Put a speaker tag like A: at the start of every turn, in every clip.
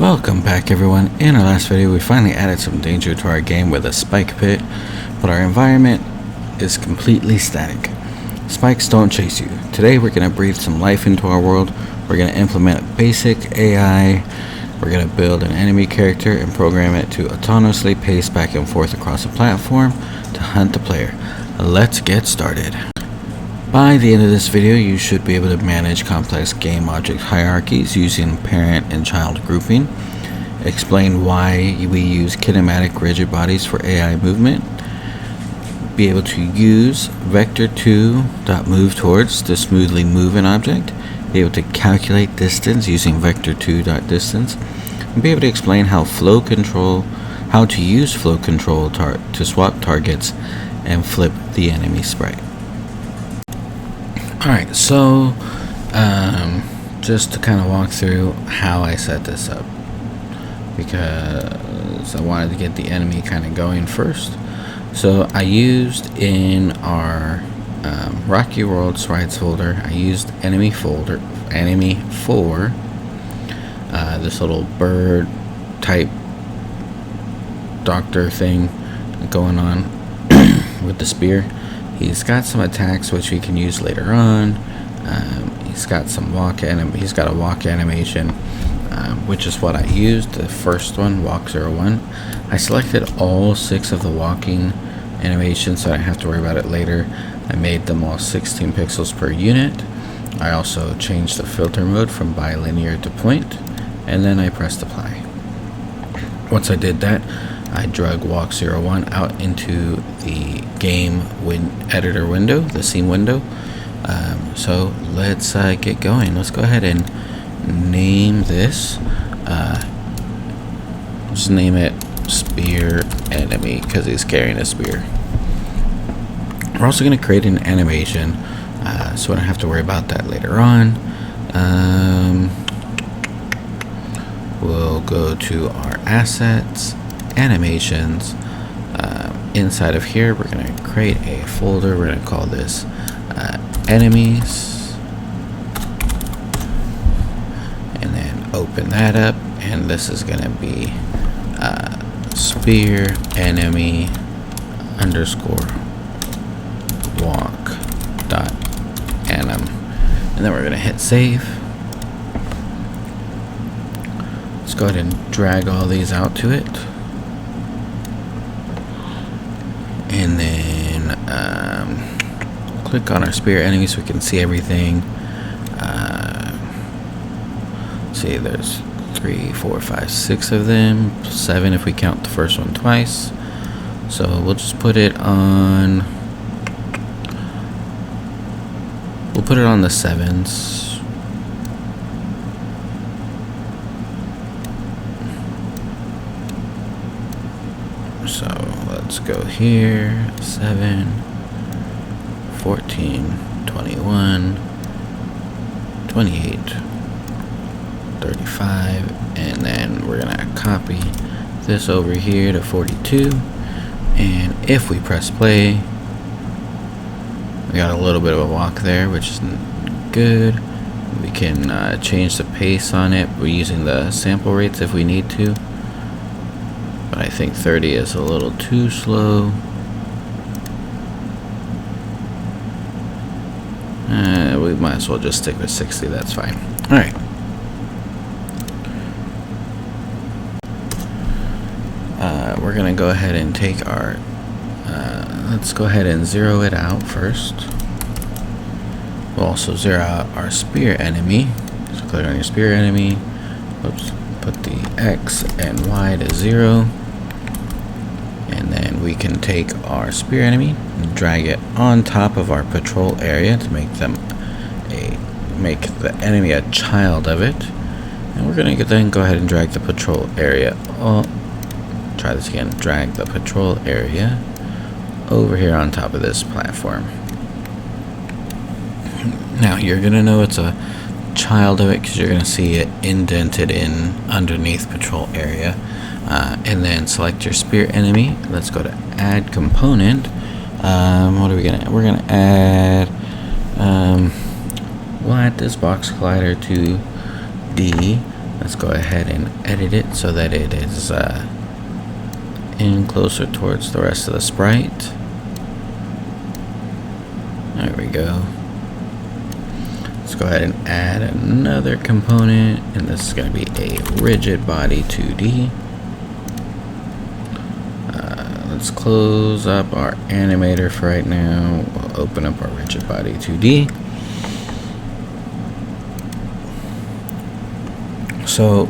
A: Welcome back, everyone. In our last video we finally added some danger to our game with a spike pit, but our environment is completely static. Spikes don't chase you. Today we're going to breathe some life into our world. We're going to implement basic AI. We're going to build an enemy character and program it to autonomously pace back and forth across a platform to hunt the player. Let's get started. By the end of this video, you should be able to manage complex game object hierarchies using parent and child grouping, explain why we use kinematic rigidbodies for AI movement, be able to use vector2.moveTowards to smoothly move an object, be able to calculate distance using vector2.distance, and be able to explain how to use flow control to swap targets and flip the enemy sprite. Alright, so just to kind of walk through how I set this up, because I wanted to get the enemy kind of going first. So I used in our Rocky World sprites folder, I used enemy for this little bird type doctor thing going on with the spear. He's got some attacks which we can use later on. He's got some he's got a walk animation, which is what I used. The first one, walk 01. I selected all 6 of the walking animations so I don't have to worry about it later. I made them all 16 pixels per unit. I also changed the filter mode from bilinear to point, and then I pressed apply. Once I did that, I drug walk 01 out into the game editor window, the scene window. So let's get going. Let's go ahead and name this. Just name it spear enemy because he's carrying a spear. We're also going to create an animation, so I don't have to worry about that later on. We'll go to our assets, animations. Inside of here we're going to create a folder. We're going to call this enemies, and then open that up, and this is going to be spear enemy underscore walk dot anim, and then we're going to hit save. Let's go ahead and drag all these out to it. And then click on our spear enemy so we can see everything. See, there's 3, 4, 5, 6 of them, 7 if we count the first one twice. So we'll just put it on. We'll put it on the 7s. So let's go here, 7, 14, 21, 28, 35, and then we're gonna copy this over here to 42, and if we press play, we got a little bit of a walk there, which is good. We can change the pace on it. We're using the sample rates if we need to, but I think 30 is a little too slow. We might as well just stick with 60, that's fine. Alright. We're going to go ahead and take our, let's go ahead and zero it out first. We'll also zero out our spear enemy. So click on your spear enemy. Oops. Put the X and Y to 0. And then we can take our spear enemy and drag it on top of our patrol area to make the enemy a child of it. And we're gonna then go ahead and drag the patrol area. Try this again. Drag the patrol area over here on top of this platform. Now you're gonna know it's a child of it because you're gonna see it indented in underneath patrol area. And then select your spear enemy. Let's go to add component. What are we gonna? We're gonna add. We'll add this box collider to D. Let's go ahead and edit it so that it is in closer towards the rest of the sprite. There we go. Let's go ahead and add another component, and this is going to be a rigid body 2D. Let's close up our animator for right now. We'll open up our rigid body 2D. So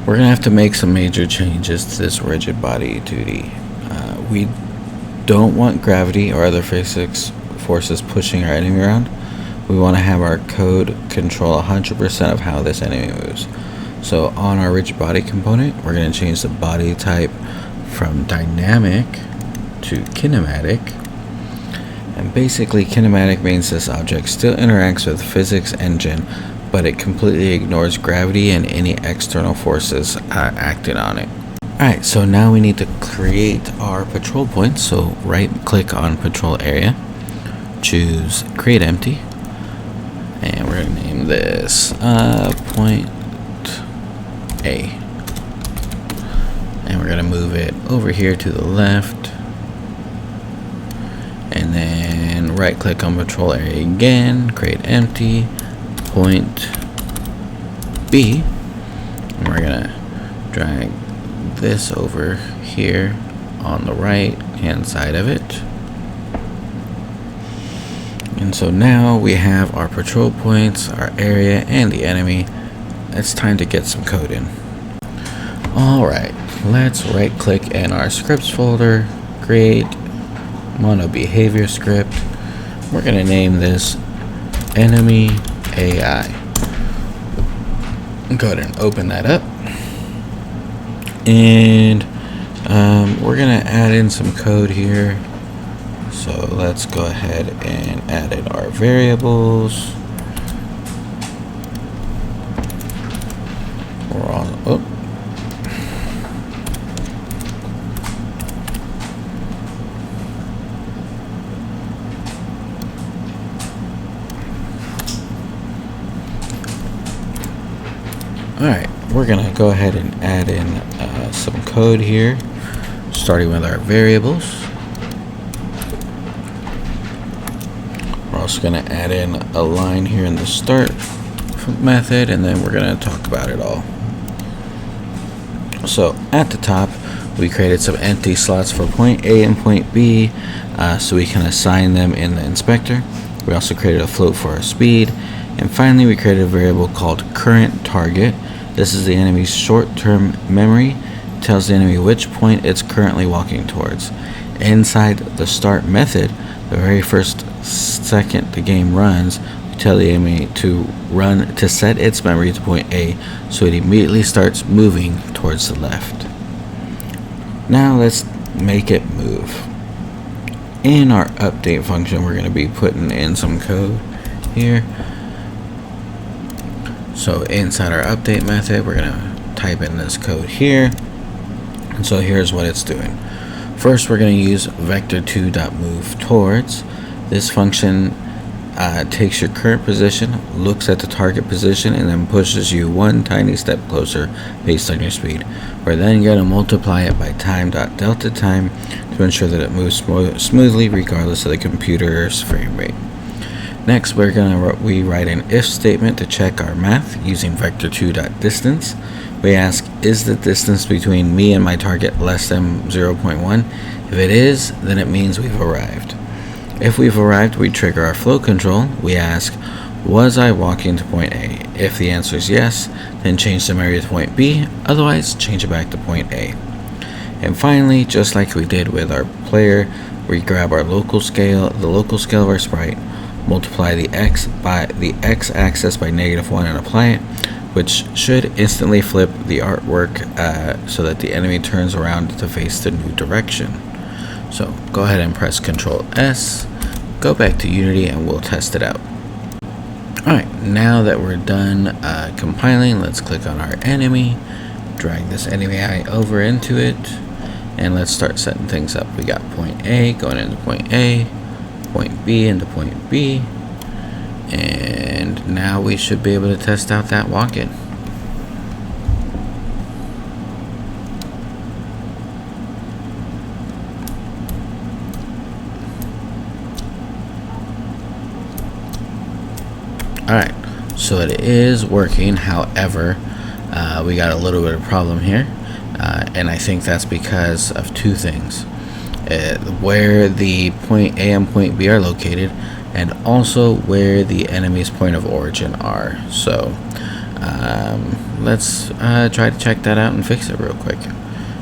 A: we're gonna have to make some major changes to this rigid body 2D. We don't want gravity or other physics forces pushing our enemy around. We want to have our code control 100% of how this enemy moves. So on our rigid body component, we're going to change the body type from dynamic to kinematic. And basically kinematic means this object still interacts with physics engine, but it completely ignores gravity and any external forces acting on it. Alright, so now we need to create our patrol points. So right click on patrol area, choose create empty, and we're going to name this point A. And we're going to move it over here to the left, and then right click on patrol area again, create empty, point B, and we're going to drag this over here on the right hand side of it. And so now we have our patrol points, our area, and the enemy. It's time to get some code in. Alright, let's right click in our scripts folder, create mono behavior script. We're going to name this enemy AI. Go ahead and open that up. And we're going to add in some code here. So let's go ahead and add in our variables. We're on, oh. Alright, we're going to go ahead and add in some code here, starting with our variables. We're also going to add in a line here in the start method, and then we're going to talk about it all. So at the top, we created some empty slots for point A and point B, so we can assign them in the inspector. We also created a float for our speed, and finally we created a variable called current target. This is the enemy's short-term memory. It tells the enemy which point it's currently walking towards. Inside the start method, the very first second the game runs, we tell the enemy to set its memory to point A, so it immediately starts moving towards the left. Now let's make it move. In our update function, we're going to be putting in some code here. So inside our update method, we're going to type in this code here. And so here's what it's doing. First, we're going to use vector2.moveTowards. This function takes your current position, looks at the target position, and then pushes you one tiny step closer based on your speed. We're then going to multiply it by time.delta time to ensure that it moves smoothly regardless of the computer's frame rate. Next, we write an if statement to check our math using vector2.distance. We ask, is the distance between me and my target less than 0.1? If it is, then it means we've arrived. If we've arrived, we trigger our flow control. We ask, was I walking to point A? If the answer is yes, then change the memory to point B. Otherwise, change it back to point A. And finally, just like we did with our player, we grab our local scale, the local scale of our sprite, multiply the x-axis by -1 and apply it, which should instantly flip the artwork so that the enemy turns around to face the new direction. So go ahead and press Ctrl S, go back to Unity, and we'll test it out. Alright, now that we're done compiling, let's click on our enemy, drag this enemy eye over into it, and let's start setting things up. We got point A going into point A, point B into point B, and now we should be able to test out that walk-in. So it is working. However, we got a little bit of problem here, and I think that's because of two things: where the point A and point B are located, and also where the enemy's point of origin are. So let's try to check that out and fix it real quick.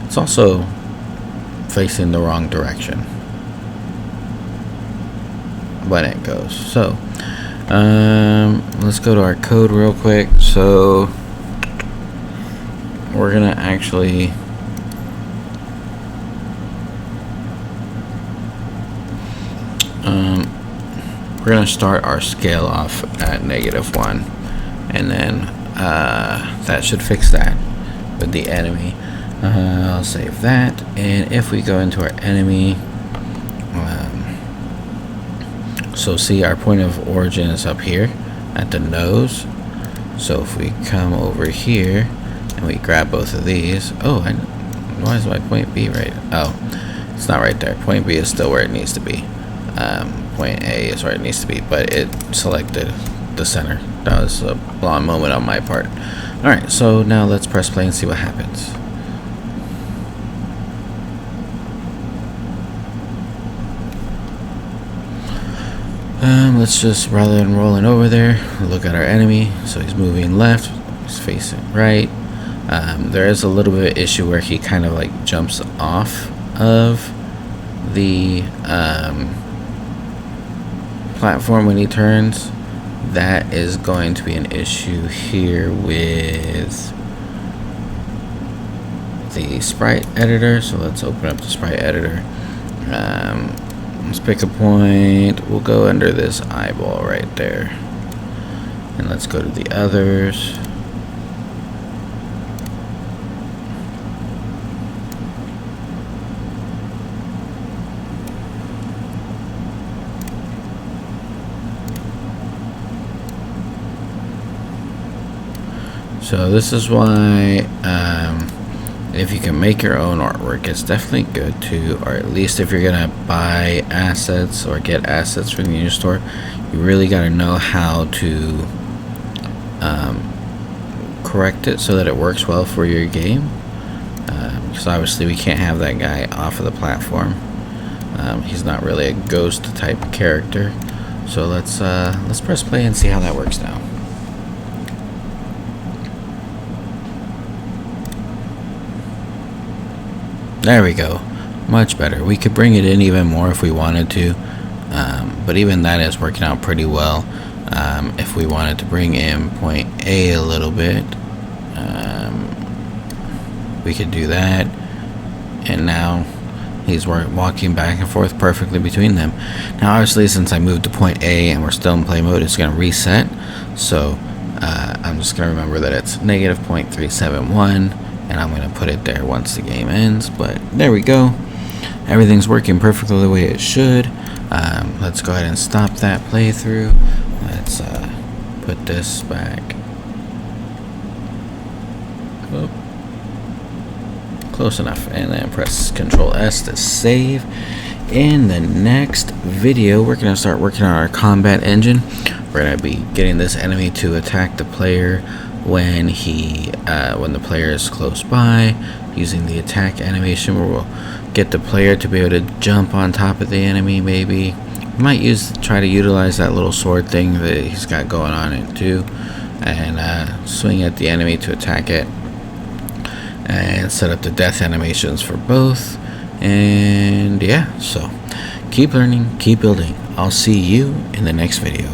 A: It's also facing the wrong direction when it goes. So let's go to our code real quick. So we're gonna actually we're gonna start our scale off at -1, and then that should fix that with the enemy. I'll save that, and if we go into our enemy, so see, our point of origin is up here at the nose. So if we come over here and we grab both of these, why is my point B right? Oh, it's not right there. Point B is still where it needs to be. Point A is where it needs to be, but it selected the center. That was a blonde moment on my part. Alright, so now let's press play and see what happens. Let's just, rather than rolling over there, look at our enemy. So he's moving left, he's facing right. There is a little bit of issue where he kind of like jumps off of the platform when he turns. That is going to be an issue here with the sprite editor. So let's open up the sprite editor. Let's pick a point. We'll go under this eyeball right there, and let's go to the others. So this is why if you can make your own artwork, it's definitely good to, or at least if you're gonna buy assets or get assets from the user store, you really got to know how to correct it so that it works well for your game. Because obviously we can't have that guy off of the platform. He's not really a ghost type character. So let's press play and see how that works now. There we go. Much better. We could bring it in even more if we wanted to, but even that is working out pretty well. If we wanted to bring in point A a little bit, we could do that, and now he's walking back and forth perfectly between them. Now obviously, since I moved to point A and we're still in play mode, it's going to reset. So I'm just going to remember that it's -0.371, and I'm going to put it there once the game ends. But there we go. Everything's working perfectly the way it should. Let's go ahead and stop that playthrough. Let's put this back. Whoop. Close enough. And then press Control S to save. In the next video, we're going to start working on our combat engine. We're going to be getting this enemy to attack the player when the player is close by, using the attack animation where we'll get the player to be able to jump on top of the enemy. Maybe we might try to utilize that little sword thing that he's got going on it too, and swing at the enemy to attack it, and set up the death animations for both. And yeah, so keep learning, keep building. I'll see you in the next video.